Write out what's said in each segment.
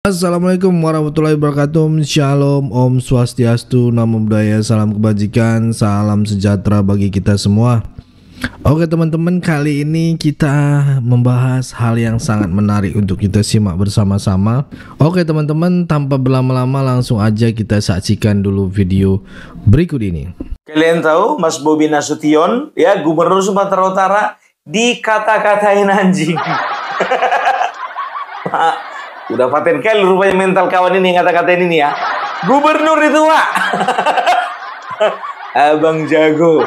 Assalamualaikum warahmatullahi wabarakatuh. Shalom, Om Swastiastu, Namo Buddhaya, salam kebajikan, salam sejahtera bagi kita semua. Oke teman-teman, kali ini kita membahas hal yang sangat menarik untuk kita simak bersama-sama. Oke teman-teman, tanpa berlama-lama langsung aja kita saksikan dulu video berikut ini. Kalian tahu Mas Bobi Nasution, ya, Gubernur Sumatera Utara, dikata-katain anjing. Udah paten kali rupanya mental kawan ini yang kata-katain ini ya. Gubernur itu, Pak. Abang jago.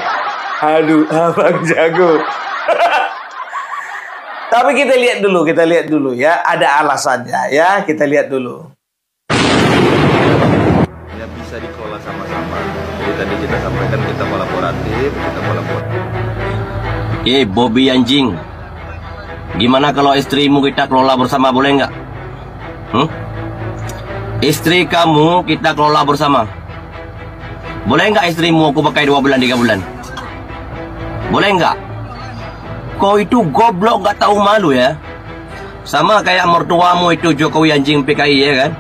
Aduh, abang jago. Tapi kita lihat dulu ya. Ada alasannya ya, kita lihat dulu. Ya bisa dikelola sama-sama. Jadi tadi kita sampaikan kita kolaboratif, Bobby anjing. Gimana kalau istrimu kita kelola bersama, boleh nggak? Istri kamu kita kelola bersama. Boleh nggak istrimu aku pakai 2 bulan 3 bulan? Boleh nggak? Kau itu goblok nggak tahu malu ya. Sama kayak mertuamu itu Jokowi anjing PKI ya kan?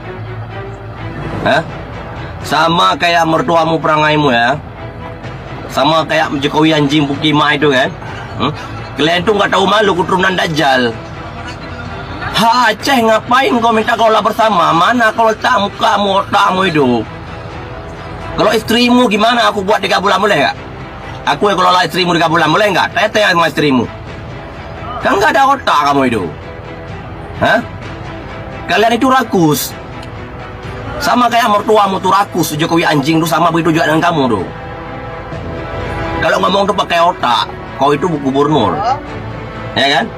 Hah? Sama kayak mertuamu perangaimu ya. Sama kayak Jokowi anjing Bukima itu kan? Kalian tuh nggak tahu malu, keturunan Dajjal. Aceh, ngapain kau minta kelola bersama? Mana kalau tak mukamu, otakmu itu? Kalau istrimu gimana? Aku buat 3 bulan boleh nggak? Aku yang kelola istrimu 3 bulan boleh nggak? Tete sama istrimu. Kan nggak ada otak kamu itu. Hah? Kalian itu rakus. Sama kayak mertuamu tuh rakus. Jokowi anjing tuh sama begitu juga dengan kamu tuh. Kalau ngomong tuh pakai otak. Kau itu gubernur. Ya kan?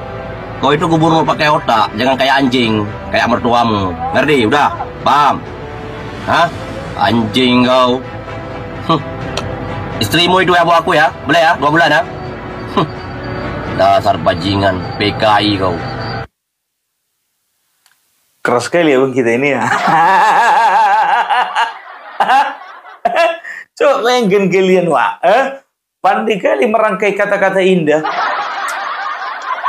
Kau itu gubernur pakai otak, jangan kayak anjing, kayak mertuamu. Ngerti? Udah? Paham? Hah? Anjing kau. Istrimu itu ya bawa aku ya? Boleh ya? 2 bulan ya? Dasar bajingan, PKI kau. Keras sekali ya bang kita ini ya. Coba bayangkan kalian, Wak. Pandai kali merangkai kata-kata indah.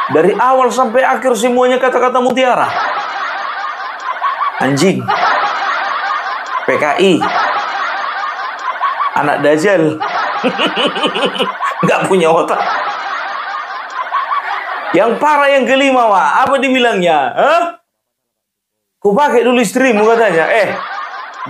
Dari awal sampai akhir semuanya kata-kata mutiara. Anjing. PKI. Anak Dajjal. Nggak punya otak. Yang parah yang kelima, Wak. Apa dibilangnya? Ku pakai dulu istrimu katanya.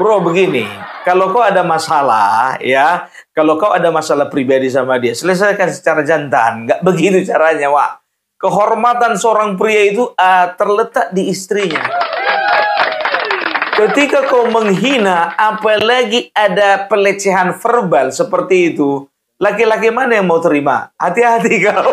Bro begini. Kalau kau ada masalah, ya. Kalau kau ada masalah pribadi sama dia, selesaikan secara jantan. Nggak begitu caranya, Wak. Kehormatan seorang pria itu terletak di istrinya. Ketika kau menghina, apalagi ada pelecehan verbal seperti itu, laki-laki mana yang mau terima? Hati-hati kau.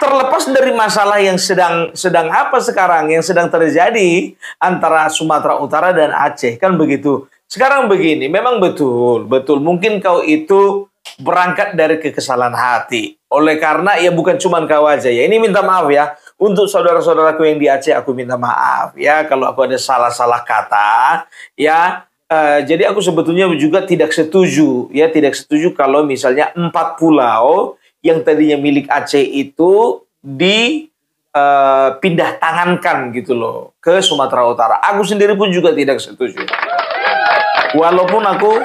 Terlepas dari masalah yang sedang apa sekarang, yang sedang terjadi antara Sumatera Utara dan Aceh, kan begitu. Sekarang begini, memang betul. Mungkin kau itu berangkat dari kekesalan hati. Oleh karena ya bukan cuma kau aja ya. Ini minta maaf ya. Untuk saudara-saudaraku yang di Aceh, aku minta maaf ya kalau aku ada salah-salah kata ya. Jadi aku sebetulnya juga tidak setuju ya, tidak setuju kalau misalnya 4 pulau yang tadinya milik Aceh itu dipindah tangankan gitu loh ke Sumatera Utara. Aku sendiri pun juga tidak setuju. Walaupun aku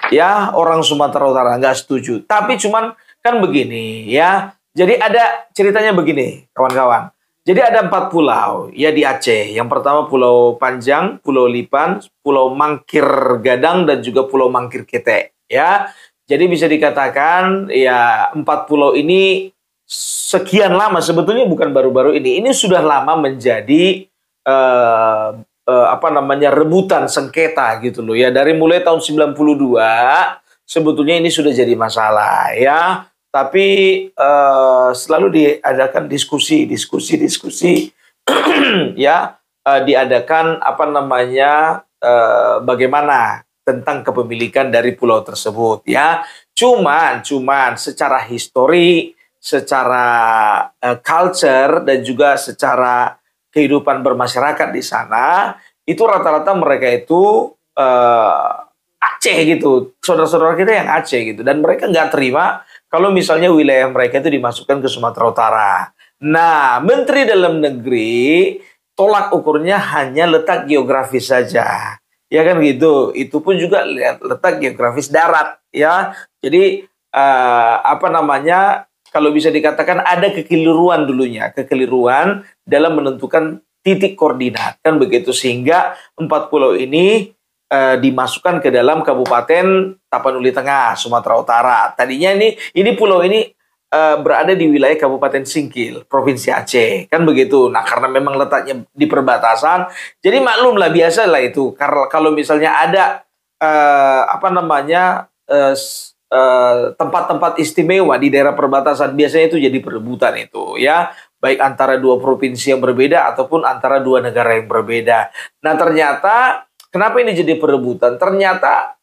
ya orang Sumatera Utara nggak setuju. Tapi cuman kan begini ya. Jadi ada ceritanya begini kawan-kawan. Jadi ada 4 pulau ya di Aceh. Yang pertama Pulau Panjang, Pulau Lipan, Pulau Mangkir Gadang dan juga Pulau Mangkir Kete ya. Jadi bisa dikatakan ya 4 pulau ini sekian lama, sebetulnya bukan baru-baru ini. Ini sudah lama menjadi rebutan sengketa gitu loh ya. Dari mulai tahun 92 sebetulnya ini sudah jadi masalah ya. Tapi selalu diadakan diskusi ya, diadakan bagaimana tentang kepemilikan dari pulau tersebut ya. Cuman secara histori, secara culture dan juga secara kehidupan bermasyarakat di sana, itu rata-rata mereka itu Aceh gitu, saudara-saudara kita yang Aceh gitu, dan mereka nggak terima kalau misalnya wilayah mereka itu dimasukkan ke Sumatera Utara. Nah, Menteri Dalam Negeri tolak ukurnya hanya letak geografis saja. Ya kan gitu. Itu pun juga letak geografis darat ya. Jadi apa namanya? Kalau bisa dikatakan ada kekeliruan dulunya, kekeliruan dalam menentukan titik koordinat kan begitu, sehingga 4 pulau ini dimasukkan ke dalam Kabupaten Tapanuli Tengah, Sumatera Utara. Tadinya ini pulau ini berada di wilayah Kabupaten Singkil, Provinsi Aceh, kan begitu. Nah, karena memang letaknya di perbatasan, jadi maklumlah, biasa lah itu. Kalau misalnya ada apa namanya tempat-tempat istimewa di daerah perbatasan, biasanya itu jadi perebutan itu ya, baik antara dua provinsi yang berbeda ataupun antara dua negara yang berbeda. Nah, ternyata kenapa ini jadi perebutan? Ternyata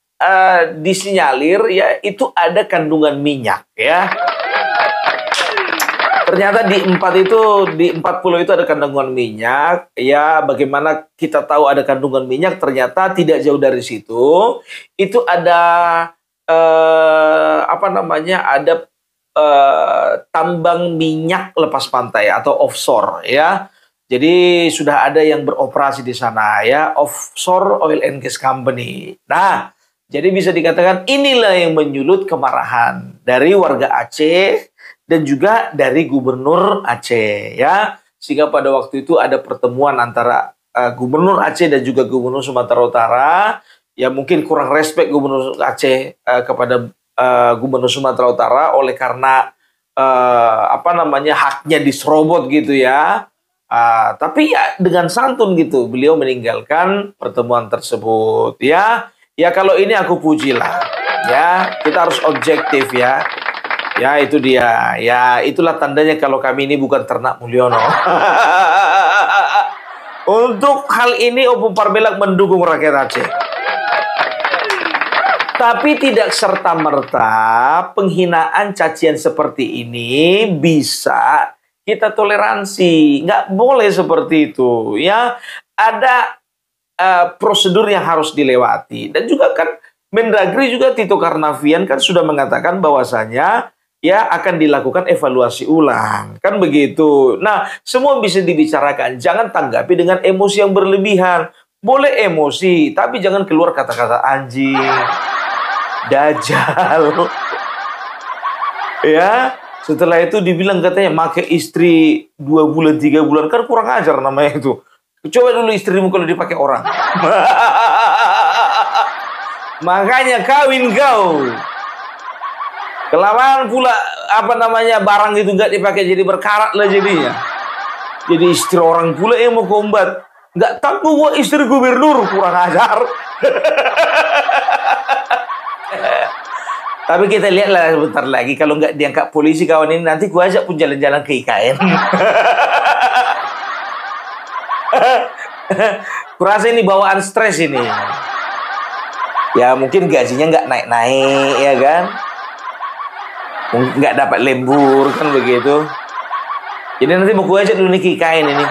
disinyalir ya itu ada kandungan minyak ya. Ternyata di 4 pulau itu ada kandungan minyak ya. Bagaimana kita tahu ada kandungan minyak? Ternyata tidak jauh dari situ itu ada apa namanya, ada tambang minyak lepas pantai atau offshore ya. Jadi sudah ada yang beroperasi di sana ya, offshore oil and gas company. Nah, jadi bisa dikatakan inilah yang menyulut kemarahan dari warga Aceh dan juga dari Gubernur Aceh ya. Sehingga pada waktu itu ada pertemuan antara Gubernur Aceh dan juga Gubernur Sumatera Utara. Ya mungkin kurang respek Gubernur Aceh kepada Gubernur Sumatera Utara oleh karena apa namanya, haknya diserobot gitu ya. Tapi ya dengan santun gitu beliau meninggalkan pertemuan tersebut ya. Ya kalau ini aku pujilah ya, kita harus objektif ya. Ya itu dia. Ya itulah tandanya kalau kami ini bukan ternak Mulyono. Untuk hal ini Opung Parbelak mendukung rakyat Aceh. Tapi tidak serta-merta penghinaan, cacian seperti ini bisa kita toleransi. Nggak boleh seperti itu ya. Ada prosedur yang harus dilewati. Dan juga kan Mendagri juga Tito Karnavian kan sudah mengatakan bahwasanya ya akan dilakukan evaluasi ulang. Kan begitu. Nah, semua bisa dibicarakan. Jangan tanggapi dengan emosi yang berlebihan. Boleh emosi, tapi jangan keluar kata-kata anjing, dajal. Ya, setelah itu dibilang katanya make istri 2 bulan 3 bulan, kan kurang ajar namanya itu. Coba dulu istrimu kalau dipakai orang. Makanya kawin kau. Kelamaan pula apa namanya barang itu nggak dipakai, jadi berkarat lah jadinya. Jadi istri orang pula yang mau kombat. Nggak tahu gua istri gubernur, kurang ajar. Tapi kita lihatlah sebentar lagi, kalau nggak diangkat polisi kawan ini, nanti gua ajak pun jalan-jalan ke IKN. Kurasa ini bawaan stres ini. Ya mungkin gajinya nggak naik-naik ya kan, nggak dapat lembur kan begitu. Jadi nanti mau gua ajak dulu nih ke IKN ini.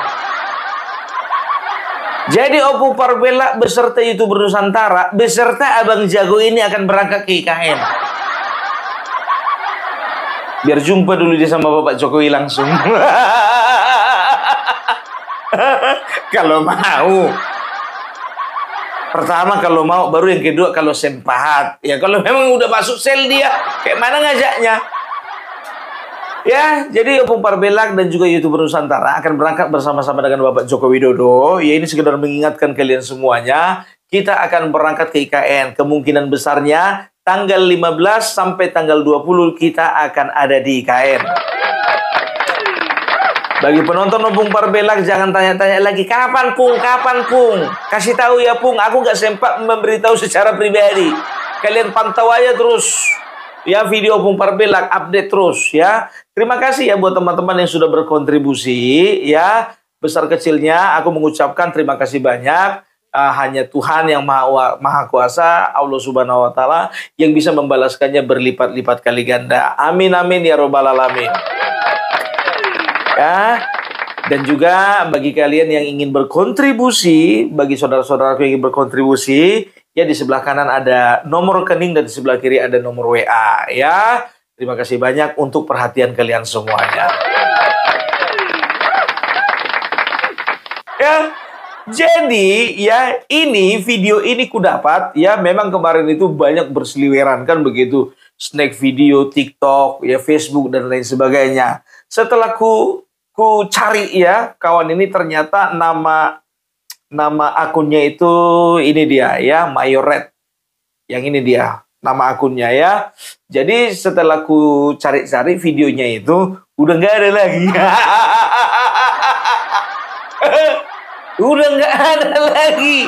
Jadi Opung Parbelak beserta YouTuber Nusantara beserta Abang Jago ini akan berangkat ke IKN. Biar jumpa dulu dia sama Bapak Jokowi langsung. Kalau mau. Pertama kalau mau, baru yang kedua kalau sempat. Ya kalau memang udah masuk sel dia, kayak mana ngajaknya? Ya, jadi Opung Parbelak dan juga YouTuber Nusantara akan berangkat bersama-sama dengan Bapak Joko Widodo. Ya ini sekedar mengingatkan kalian semuanya, kita akan berangkat ke IKN. Kemungkinan besarnya tanggal 15 sampai tanggal 20 kita akan ada di IKN. Bagi penonton Opung Parbelak jangan tanya-tanya lagi, kapan Pung, kapan Pung? Kasih tahu ya Pung, aku nggak sempat memberitahu secara pribadi. Kalian pantau aja terus ya video Opung Parbelak, update terus ya. Terima kasih ya buat teman-teman yang sudah berkontribusi ya. Besar kecilnya aku mengucapkan terima kasih banyak. Hanya Tuhan yang maha kuasa, Allah Subhanahu wa taala, yang bisa membalaskannya berlipat-lipat kali ganda. Amin amin ya robbal alamin. Ya, dan juga bagi kalian yang ingin berkontribusi, bagi saudara-saudaraku yang ingin berkontribusi, ya di sebelah kanan ada nomor rekening dan di sebelah kiri ada nomor WA ya. Terima kasih banyak untuk perhatian kalian semuanya. Ya. Jadi ya ini video ini ku dapat ya memang kemarin itu banyak berseliweran kan begitu, snack video, TikTok, ya Facebook dan lain sebagainya. Setelah ku cari ya kawan ini ternyata nama akunnya itu ini dia ya Mayoret. Yang ini dia nama akunnya ya. Jadi setelah ku cari-cari videonya itu udah nggak ada lagi. Udah nggak ada lagi.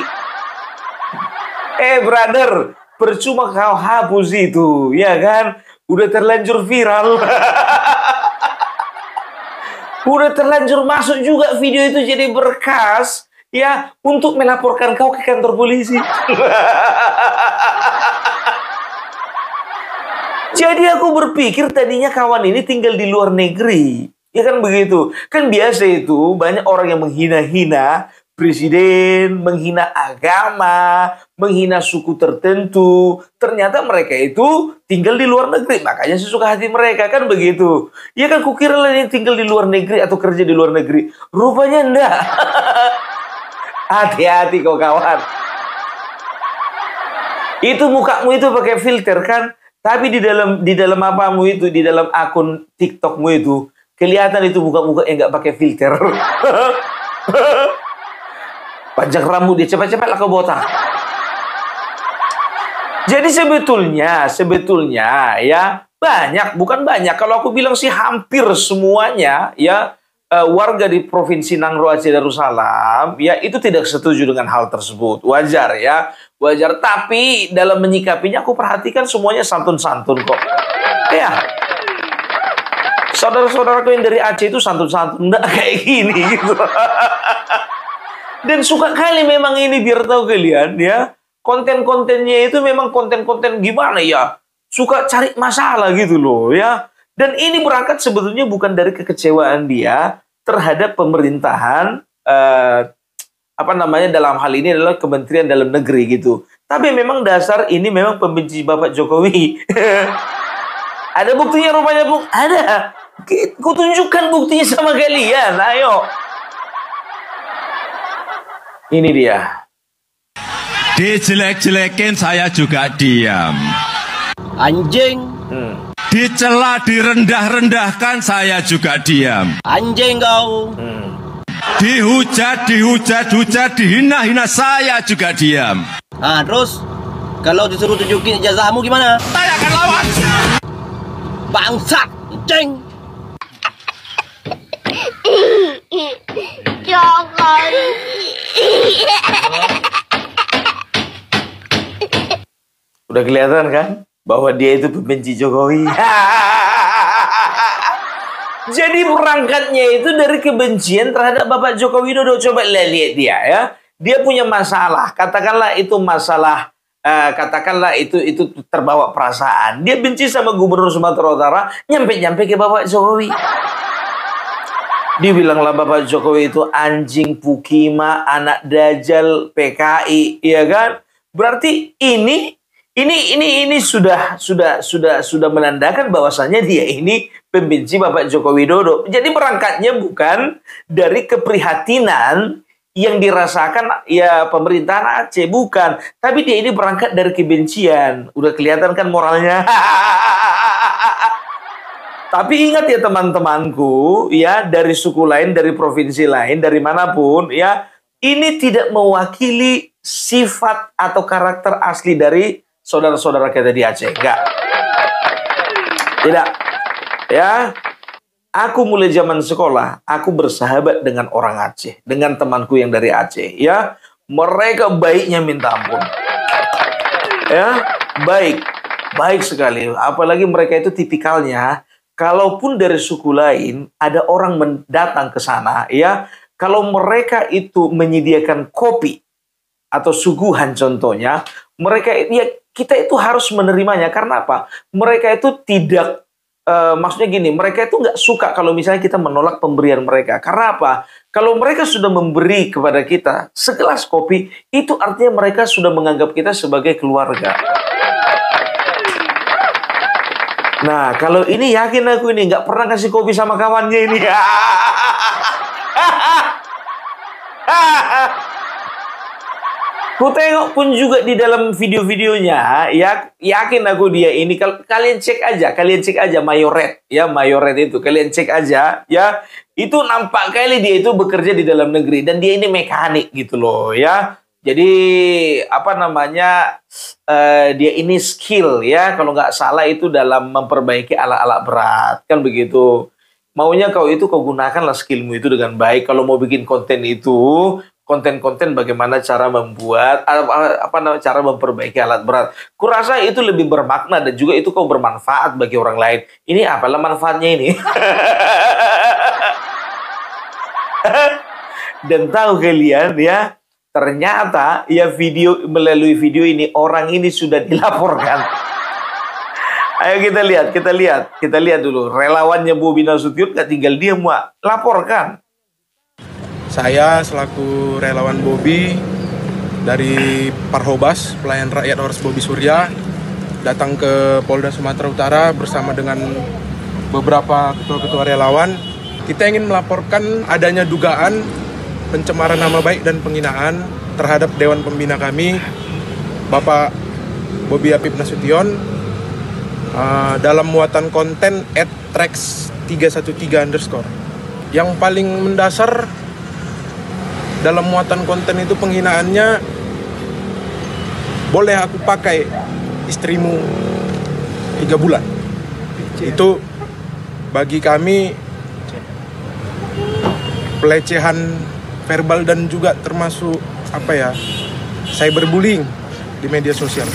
Brother, percuma kau hapus itu, ya kan? Udah terlanjur viral. Udah terlanjur masuk juga video itu jadi berkas, ya, untuk melaporkan kau ke kantor polisi. Jadi aku berpikir tadinya kawan ini tinggal di luar negeri. Ya kan begitu. Kan biasa itu banyak orang yang menghina-hina presiden, menghina agama, menghina suku tertentu. Ternyata mereka itu tinggal di luar negeri. Makanya sesuka hati mereka, kan begitu. Ya kan kukira lah yang tinggal di luar negeri atau kerja di luar negeri. Rupanya enggak. Hati-hati kau kawan. Itu mukamu itu pakai filter kan. Tapi di dalam apamu itu, di dalam akun TikTokmu itu, kelihatan itu muka-muka yang nggak pakai filter. Panjang rambut dia, cepat-cepat lah kau botak. Jadi sebetulnya ya bukan banyak. Kalau aku bilang sih hampir semuanya ya warga di Provinsi Nangro Aceh Darussalam ya itu tidak setuju dengan hal tersebut. Wajar ya, wajar. Tapi dalam menyikapinya aku perhatikan semuanya santun-santun kok. Ya. Saudara-saudaraku yang dari Aceh itu santun-santun, enggak kayak gini gitu. Dan suka kali memang ini biar tahu kalian ya, konten-kontennya itu memang konten-konten gimana ya, suka cari masalah gitu loh ya. Dan ini berangkat sebetulnya bukan dari kekecewaan dia terhadap pemerintahan dalam hal ini adalah Kementerian Dalam Negeri gitu. Tapi memang dasar ini memang pembenci Bapak Jokowi. Ada buktinya rupanya, Bung? Ada. Ku tunjukkan buktinya sama kalian. Ayo. Ini dia. Dijelek-jelekin saya juga diam. Anjing. Dicela, direndah-rendahkan saya juga diam. Anjing kau. Dihujat, dihina-hina saya juga diam. Ah, terus kalau disuruh tunjukin ijazahmu gimana? Saya akan lawan. Bangsat, anjing. Jangan. Udah kelihatan kan bahwa dia itu pembenci Jokowi. Jadi berangkatnya itu dari kebencian terhadap Bapak Joko Widodo. Coba lihat dia ya. Dia punya masalah. Katakanlah itu masalah. Katakanlah itu terbawa perasaan. Dia benci sama Gubernur Sumatera Utara. Nyampe ke Bapak Jokowi. Dibilanglah Bapak Jokowi itu anjing, pukima, anak dajal, PKI, ya kan? Berarti ini sudah menandakan bahwasannya dia ini pembenci Bapak Joko Widodo. Jadi berangkatnya bukan dari keprihatinan yang dirasakan ya pemerintahan Aceh, bukan. Tapi dia ini berangkat dari kebencian. Udah kelihatan kan moralnya. Tapi ingat ya teman-temanku, ya dari suku lain, dari provinsi lain, dari manapun, ya ini tidak mewakili sifat atau karakter asli dari saudara-saudara kita di Aceh. Enggak. Tidak. Ya. Aku mulai zaman sekolah, aku bersahabat dengan orang Aceh, dengan temanku yang dari Aceh. Ya. Mereka baiknya minta ampun. Ya. Baik sekali. Apalagi mereka itu tipikalnya, kalaupun dari suku lain ada orang datang ke sana, ya, kalau mereka itu menyediakan kopi atau suguhan contohnya, mereka ya kita itu harus menerimanya. Karena apa? Mereka itu tidak maksudnya gini, mereka itu nggak suka kalau misalnya kita menolak pemberian mereka. Karena apa? Kalau mereka sudah memberi kepada kita segelas kopi, itu artinya mereka sudah menganggap kita sebagai keluarga. Nah, kalau ini yakin aku ini nggak pernah kasih kopi sama kawannya ini. Ku tengok pun juga di dalam video-videonya, ya yakin aku dia ini. Kalian cek aja Mayoret, ya Mayoret itu kalian cek aja, ya itu nampak kali dia itu bekerja di dalam negeri dan dia ini mekanik gitu loh, ya. Jadi apa namanya dia ini skill ya kalau nggak salah itu dalam memperbaiki alat-alat berat kan begitu. Maunya kau gunakanlah skillmu itu dengan baik. Kalau mau bikin konten itu konten-konten bagaimana cara membuat cara memperbaiki alat berat. Kurasa itu lebih bermakna dan juga itu kau bermanfaat bagi orang lain. Ini apalah manfaatnya ini? Dan tahu kalian ya, ternyata ya melalui video ini orang ini sudah dilaporkan. Ayo kita lihat dulu relawannya Bobi Nasution gak tinggal diam, laporkan. Saya selaku relawan Bobi dari Parhobas, pelayan rakyat Ormas Bobi Surya, datang ke Polda Sumatera Utara bersama dengan beberapa ketua-ketua relawan. Kita ingin melaporkan adanya dugaan pencemaran nama baik dan penghinaan terhadap Dewan Pembina kami, Bapak Bobi Apip Nasution, dalam muatan konten @trax313_. Yang paling mendasar dalam muatan konten itu penghinaannya, boleh aku pakai istrimu 3 bulan. Itu bagi kami pelecehan verbal dan juga termasuk cyberbullying di media sosial.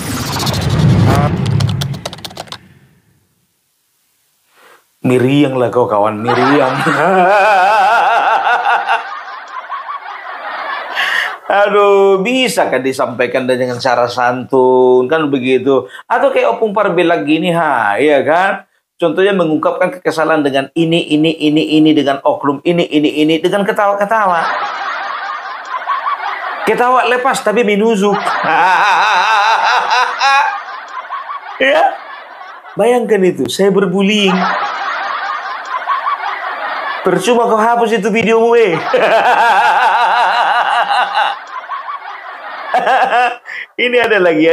Miriang lah kau kawan, miriang. Aduh, bisa kan disampaikan dengan cara santun, kan begitu. Atau kayak Opung Parbelak gini, iya kan? Contohnya mengungkapkan kekesalan dengan ini, dengan oknum ini, dengan ketawa-ketawa. Ketawa lepas tapi menusuk. Ya, bayangkan itu, saya berbullying. Percuma kau hapus itu videomu, Ini ada lagi.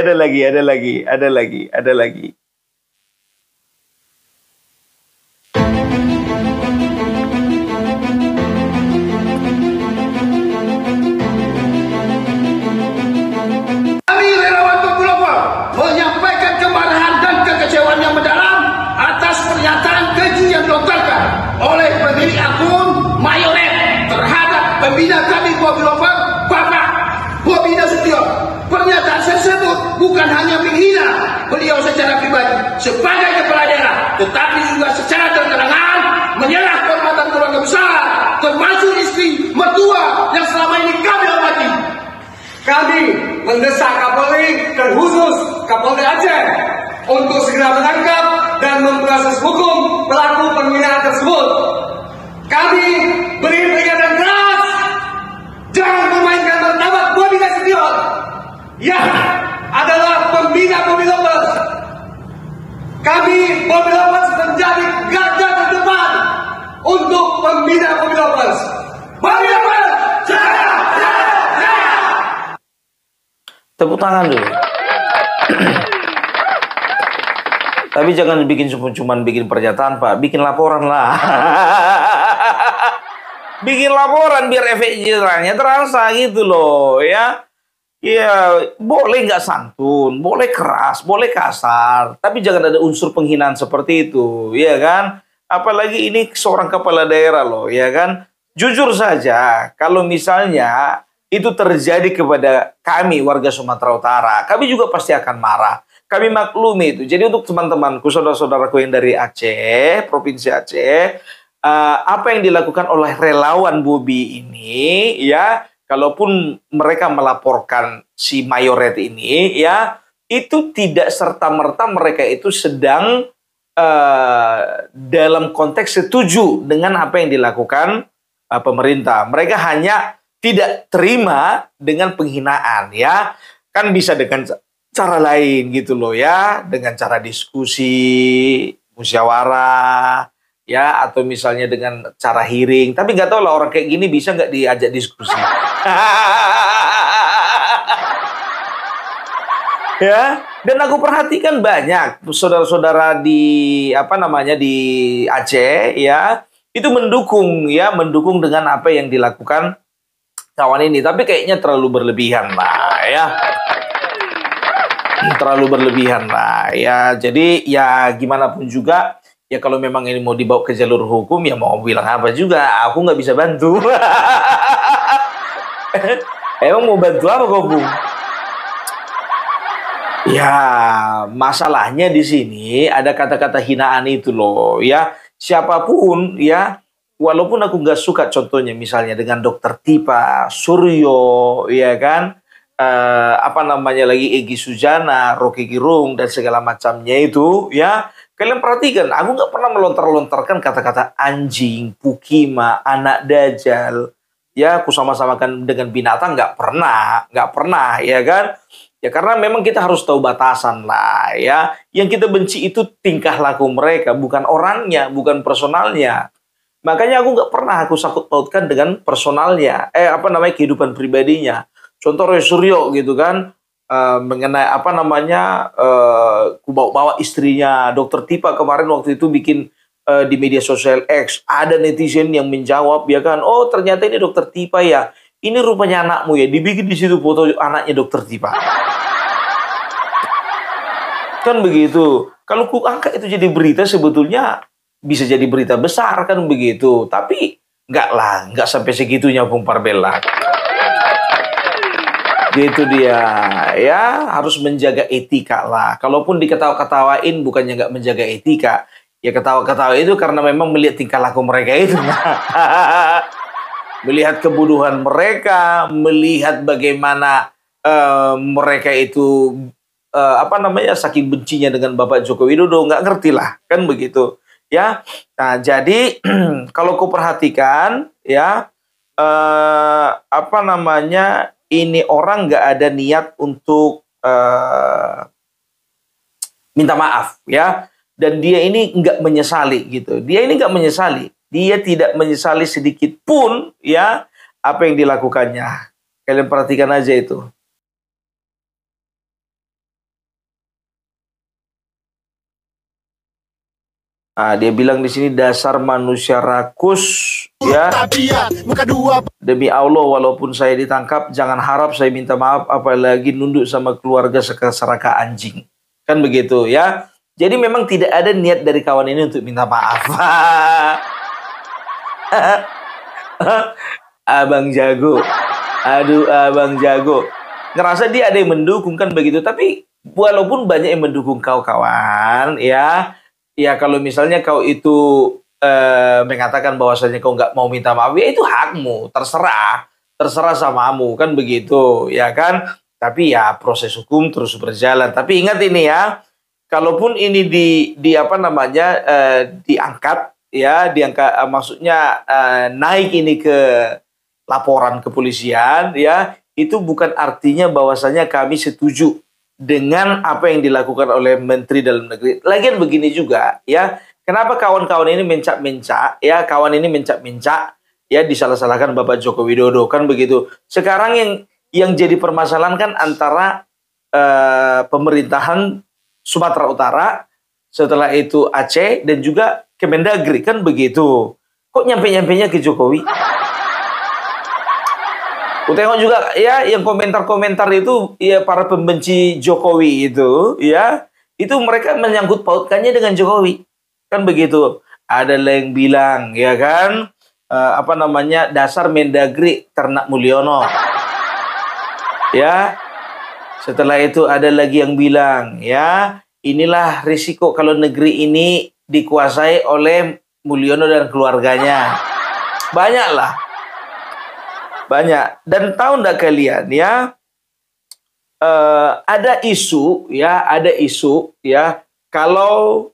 Kami relawan Populova menyampaikan kemarahan dan kekecewaan yang mendalam atas pernyataan keji yang dilontarkan oleh pemilik akun Mayoret terhadap pembina kami Populova, Bapak Bobi Nasution. Pernyataan tersebut bukan hanya menghina beliau secara pribadi sebagai kepala daerah, tetapi juga secara terang-terangan menyerang kehormatan keluarga besar, termasuk istri mertua yang selama ini kami hormati. Kami mendesak Kapolri dan khusus Kapolda Aceh untuk segera menangkap dan memproses hukum pelaku penghinaan tersebut. Kami beri peringatan keras, jangan memainkan martabat Bobi Nasution yang adalah pembina Bobi Lovers. Kami Bobi Lovers menjadi garda terdepan untuk pembina Bobi Lovers. Bobi Lovers, jaya! Tepuk tangan dulu. Tapi jangan bikin cuman bikin pernyataan, Pak. Bikin laporan lah. Bikin laporan biar efek jerahnya terasa gitu loh, ya. Ya, boleh nggak santun, boleh keras, boleh kasar, tapi jangan ada unsur penghinaan seperti itu, ya kan? Apalagi ini seorang kepala daerah loh, ya kan? Jujur saja, kalau misalnya itu terjadi kepada kami warga Sumatera Utara, kami juga pasti akan marah. Kami maklumi itu. Jadi untuk teman-temanku, saudara-saudaraku yang dari Aceh, Provinsi Aceh, apa yang dilakukan oleh relawan Bobi ini, ya, kalaupun mereka melaporkan si Mayoret ini, ya, itu tidak serta-merta mereka itu sedang dalam konteks setuju dengan apa yang dilakukan pemerintah. Mereka hanya tidak terima dengan penghinaan, ya. Kan bisa dengan cara lain gitu loh, ya. Dengan cara diskusi, musyawarah, ya, atau misalnya dengan cara hearing. Tapi nggak tahu lah orang kayak gini bisa nggak diajak diskusi. Ya, dan aku perhatikan banyak saudara-saudara di di Aceh, ya, itu mendukung dengan apa yang dilakukan kawan ini. Tapi kayaknya terlalu berlebihan lah, ya. Terlalu berlebihan lah, ya. Jadi ya gimana pun juga, ya kalau memang ini mau dibawa ke jalur hukum, ya mau bilang apa juga, aku nggak bisa bantu. Emang mau bantu apa kau, Bung? Ya, masalahnya di sini ada kata-kata hinaan itu loh, ya. Siapapun, ya, walaupun aku nggak suka contohnya misalnya dengan Dokter Tipa, Suryo, ya kan, lagi Egy Sujana, Rocky Gerung dan segala macamnya itu, ya. Kalian perhatikan, aku nggak pernah melontar-lontarkan kata-kata anjing, pukima, anak dajal, ya, aku sama-samakan dengan binatang, nggak pernah, ya kan. Ya karena memang kita harus tahu batasan lah, ya. Yang kita benci itu tingkah laku mereka, bukan orangnya, bukan personalnya. Makanya aku nggak pernah aku sangkut pautkan dengan personalnya, kehidupan pribadinya. Contoh Roy Suryo gitu kan, mengenai bawa istrinya Dokter Tipa kemarin waktu itu bikin di media sosial X, ada netizen yang menjawab, ya kan, oh ternyata ini Dokter Tipa ya. Ini rupanya anakmu ya, dibikin di situ foto anaknya Dokter Tipa. Kan begitu. Kalau ku angkat itu jadi berita sebetulnya bisa jadi berita besar kan begitu. Tapi nggak sampai segitunya Bung Parbella. Gitu dia, ya harus menjaga etika lah. Kalaupun diketawa-ketawain bukannya nggak menjaga etika, ya ketawa-ketawa itu karena memang melihat tingkah laku mereka itu. Melihat kebodohan mereka, melihat bagaimana mereka itu saking bencinya dengan Bapak Joko Widodo, nggak ngerti lah, kan begitu, ya. Nah, jadi kalau kau perhatikan, ya, ini orang nggak ada niat untuk minta maaf, ya, dan dia ini nggak menyesali gitu, dia tidak menyesali sedikit pun, ya, apa yang dilakukannya. Kalian perhatikan aja itu. Nah, dia bilang di sini dasar manusia rakus, ya. Demi Allah, walaupun saya ditangkap, jangan harap saya minta maaf, apalagi nunduk sama keluarga sekeraka anjing. Kan begitu, ya. Jadi memang tidak ada niat dari kawan ini untuk minta maaf. Abang jago. Aduh, abang jago. Ngerasa dia ada yang mendukung, kan begitu. Tapi walaupun banyak yang mendukung kau kawan, ya. Ya kalau misalnya kau itu mengatakan bahwasanya kau nggak mau minta maaf, ya itu hakmu, terserah samamu, kan begitu, ya kan. Tapi ya proses hukum terus berjalan. Tapi ingat ini ya, kalaupun ini diangkat, ya, maksudnya naik ini ke laporan kepolisian, ya, itu bukan artinya bahwasanya kami setuju dengan apa yang dilakukan oleh Menteri Dalam Negeri. Lagian begini juga, ya, kenapa kawan-kawan ini mencak-mencak, ya, ya, disalah-salahkan Bapak Joko Widodo, kan begitu. Sekarang yang jadi permasalahan kan antara pemerintahan Sumatera Utara, setelah itu Aceh, dan juga Kemendagri, kan begitu. Kok nyampe-nyampenya ke Jokowi? Aku tengok juga, ya, yang komentar-komentar itu, ya, para pembenci Jokowi itu, ya, itu mereka menyangkut pautkannya dengan Jokowi, kan begitu. Ada yang bilang, ya kan, dasar Mendagri ternak Mulyono, ya. Setelah itu ada lagi yang bilang, ya, inilah risiko kalau negeri ini dikuasai oleh Mulyono dan keluarganya. Banyak. Dan tahu nggak kalian, ya, ada isu, ya, kalau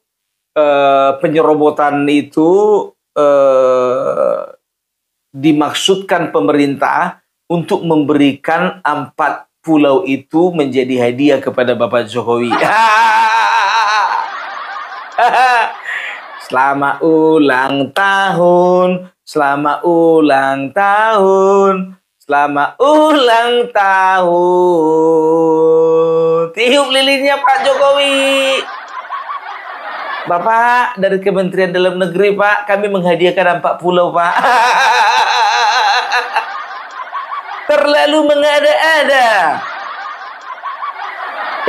penyerobotan itu dimaksudkan pemerintah untuk memberikan 4 pulau itu menjadi hadiah kepada Bapak Jokowi. Selamat ulang tahun, selamat ulang tahun, selamat ulang tahun. Tiup lilinnya Pak Jokowi. Bapak dari Kementerian Dalam Negeri, Pak, kami menghadiahkan 4 pulau, Pak. Terlalu mengada-ada.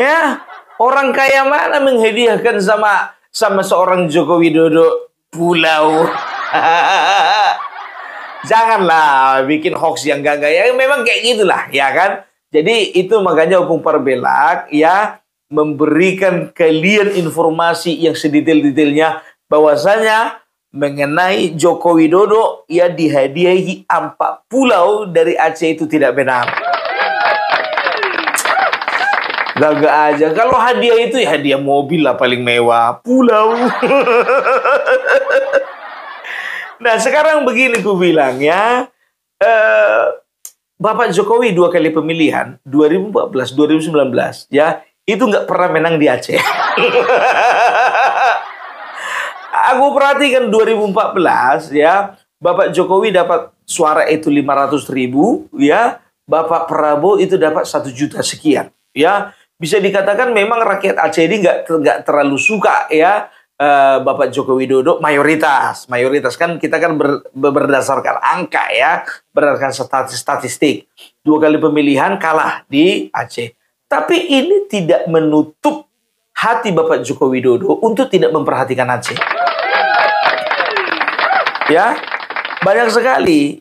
Ya, orang kaya mana menghadiahkan sama seorang Joko Widodo pulau? Janganlah bikin hoax yang gak ya, memang kayak gitulah, ya kan? Jadi itu makanya Opung Parbelak ya memberikan kalian informasi yang sedetail-detailnya bahwasanya mengenai Joko Widodo ya dihadiahi 4 pulau dari Aceh itu tidak benar. Gagak aja. Kalau hadiah itu ya hadiah mobil lah paling mewah. Pulau. Nah sekarang begini ku bilang ya. Bapak Jokowi 2 kali pemilihan 2014, 2019 ya itu nggak pernah menang di Aceh. Aku perhatikan 2014 ya Bapak Jokowi dapat suara itu 500.000 ya, Bapak Prabowo itu dapat 1 juta sekian ya. Bisa dikatakan memang rakyat Aceh ini nggak terlalu suka ya Bapak Joko Widodo, mayoritas kan kita kan berdasarkan angka ya, berdasarkan statistik 2 kali pemilihan kalah di Aceh. Tapi ini tidak menutup hati Bapak Joko Widodo untuk tidak memperhatikan Aceh. Ya, banyak sekali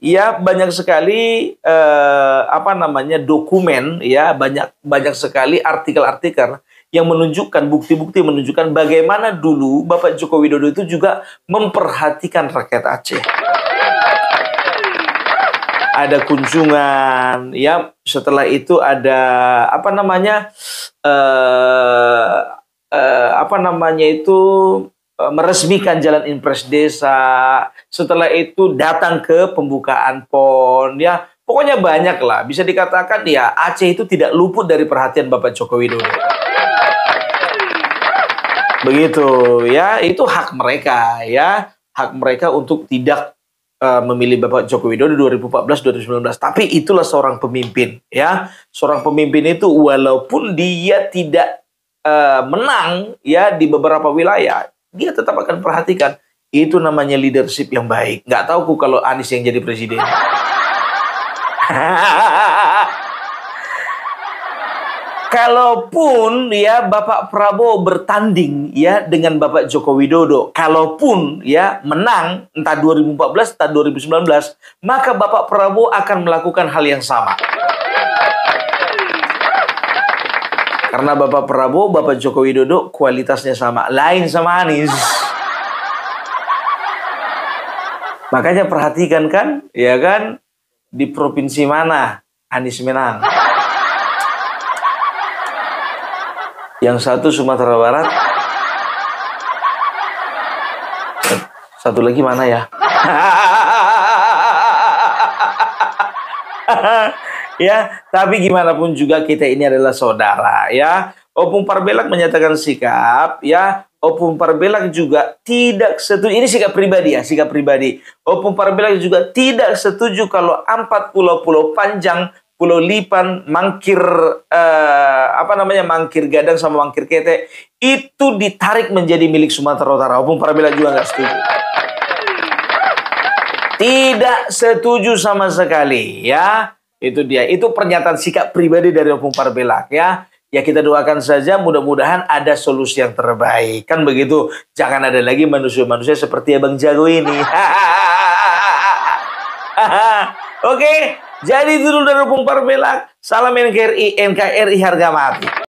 dokumen ya, banyak sekali artikel-artikel yang menunjukkan bukti-bukti menunjukkan bagaimana dulu Bapak Joko Widodo itu juga memperhatikan rakyat Aceh. Ada kunjungan ya, setelah itu ada meresmikan jalan impres desa. Setelah itu datang ke pembukaan PON ya. Pokoknya banyak lah. Bisa dikatakan ya Aceh itu tidak luput dari perhatian Bapak Joko Widodo. Begitu ya, itu hak mereka ya. Hak mereka untuk tidak memilih Bapak Joko Widodo 2014-2019. Tapi itulah seorang pemimpin ya. Seorang pemimpin itu walaupun dia tidak menang ya di beberapa wilayah, dia tetap akan perhatikan. Itu namanya leadership yang baik. Nggak tahu kalau Anies yang jadi presiden. Kalaupun ya Bapak Prabowo bertanding ya dengan Bapak Joko Widodo, kalaupun ya menang entah 2014 entah 2019, maka Bapak Prabowo akan melakukan hal yang sama. Karena Bapak Prabowo, Bapak Joko Widodo kualitasnya sama, lain sama Anies. Makanya perhatikan kan, ya kan, di provinsi mana Anies menang. Yang satu Sumatera Barat, satu lagi mana ya? Ya, tapi gimana pun juga kita ini adalah saudara ya. Opung Parbelak menyatakan sikap ya. Opung Parbelak juga tidak setuju. Ini sikap pribadi ya, sikap pribadi. Opung Parbelak juga tidak setuju kalau 4 pulau-pulau Panjang, Pulau Lipan, Mangkir Mangkir Gadang sama Mangkir Kete itu ditarik menjadi milik Sumatera Utara. Opung Parbelak juga nggak setuju. Tidak setuju sama sekali ya. Itu dia. Itu pernyataan sikap pribadi dari Opung Parbelak ya. Ya kita doakan saja mudah-mudahan ada solusi yang terbaik. Kan begitu. Jangan ada lagi manusia-manusia seperti Abang Jago ini. Oke. Jadi itu dulu dari Opung Parbelak. Salam NKRI, NKRI harga mati.